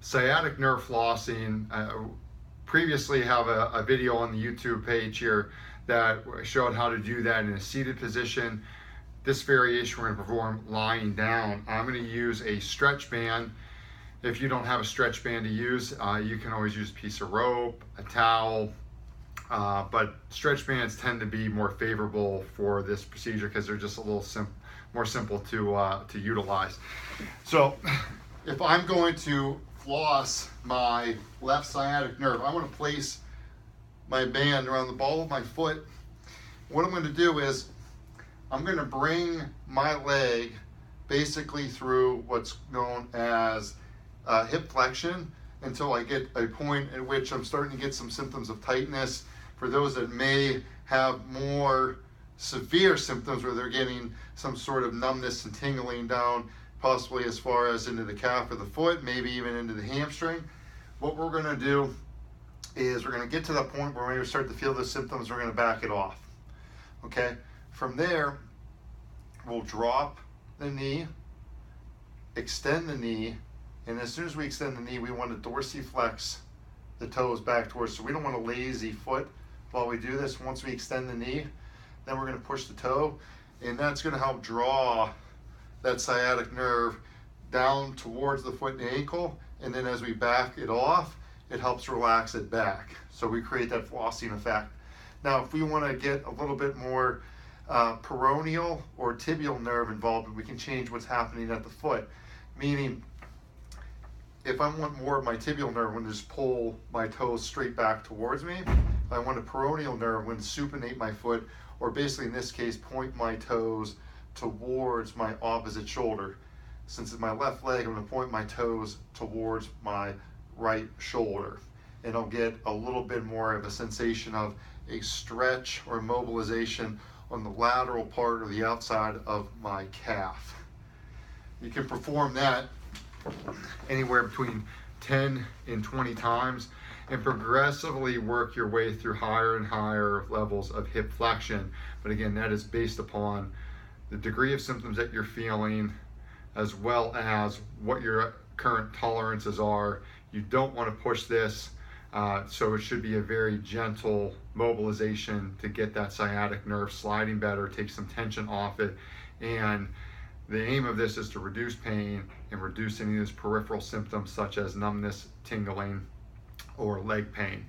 Sciatic nerve flossing. Previously have a video on the YouTube page here that showed how to do that in a seated position. This variation we're going to perform lying down. I'm going to use a stretch band. If you don't have a stretch band to use, you can always use a piece of rope, a towel, but stretch bands tend to be more favorable for this procedure because they're just a little more simple to utilize. So if I'm going to floss my left sciatic nerve, I want to place my band around the ball of my foot. What I'm going to do is I'm going to bring my leg basically through what's known as hip flexion until I get a point at which I'm starting to get some symptoms of tightness. For those that may have more severe symptoms where they're getting some sort of numbness and tingling down, possibly as far as into the calf of the foot, maybe even into the hamstring, what we're going to do is we're going to get to that point where when we start to feel the symptoms, we're going to back it off. Okay? From there, we'll drop the knee, extend the knee, and as soon as we extend the knee, we want to dorsiflex the toes back towards. So we don't want a lazy foot while we do this. Once we extend the knee, then we're going to push the toe, and that's going to help draw that sciatic nerve down towards the foot and ankle, and then as we back it off, it helps relax it back. So we create that flossing effect. Now, if we want to get a little bit more peroneal or tibial nerve involved, we can change what's happening at the foot. Meaning, if I want more of my tibial nerve, I'm going to just pull my toes straight back towards me. If I want a peroneal nerve, I'm going to supinate my foot, or basically in this case, point my toes towards my opposite shoulder. Since it's my left leg, I'm going to point my toes towards my right shoulder. And I'll get a little bit more of a sensation of a stretch or mobilization on the lateral part or the outside of my calf. You can perform that anywhere between 10 and 20 times and progressively work your way through higher and higher levels of hip flexion. But again, that is based upon the degree of symptoms that you're feeling as well as what your current tolerances are. You don't want to push this, so it should be a very gentle mobilization to get that sciatic nerve sliding better, take some tension off it, and the aim of this is to reduce pain and reduce any of those peripheral symptoms such as numbness, tingling, or leg pain.